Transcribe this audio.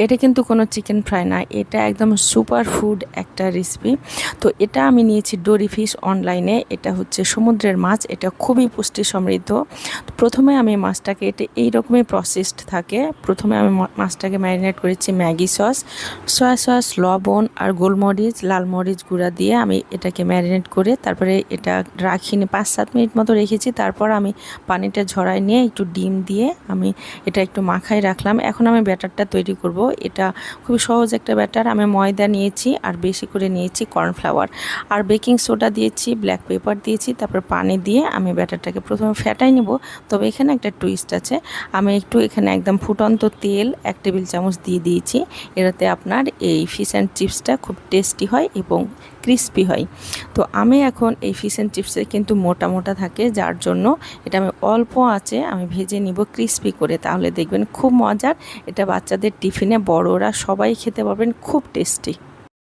এটা কিন্তু কোনো চিকেন ফ্রাই না, এটা একদম সুপার ফুড একটা রেসিপি। তো এটা আমি নিয়েছি ডোরি ফিশ অনলাইনে। এটা হচ্ছে সমুদ্রের মাছ, এটা খুবই পুষ্টি সমৃদ্ধ। তো প্রথমে আমি মাছটাকে, এটা এইরকমই প্রসেসড থাকে। প্রথমে আমি মাছটাকে ম্যারিনেট করেছি ম্যাগি সস, সয়া সস, লবণ আর গোলমরিচ, লাল মরিচ গুঁড়া দিয়ে আমি এটাকে ম্যারিনেট করে তারপরে এটা রাখিনি, 5-7 মিনিট মতো রেখেছি। তারপর আমি পানিটা ঝরাই নিয়ে একটু ডিম দিয়ে আমি এটা একটু মাখাই রাখলাম। এখন আমি ব্যাটারটা তৈরি করব। এটা খুবই সহজ একটা ব্যাটার। আমি ময়দা নিয়েছি আর বেশি করে নিয়েছি কর্নফ্লাওয়ার আর বেকিং সোডা দিয়েছি, ব্ল্যাক পেপার দিয়েছি, তারপর পানি দিয়ে আমি ব্যাটারটাকে প্রথমে ফেটাই নেব। তবে এখানে একটা টুইস্ট আছে, আমি একটু এখানে একদম ফুটন্ত তেল 1 টেবিল চামচ দিয়ে দিয়েছি। এটাতে আপনার এই ফিশ অ্যান্ড চিপসটা খুব টেস্টি হয় এবং ক্রিস্পি হয়। তো আমি এখন এই ফিশ অ্যান্ড চিপসে কিন্তু মোটা মোটা থাকে, যার জন্য এটা আমি অল্প আঁচে আমি ভেজে নিব ক্রিস্পি করে, তাহলে দেখবেন খুব মজার। এটা বাচ্চাদের টিফিনে, বড়রা সবাই খেতে পারবেন, খুব টেস্টি।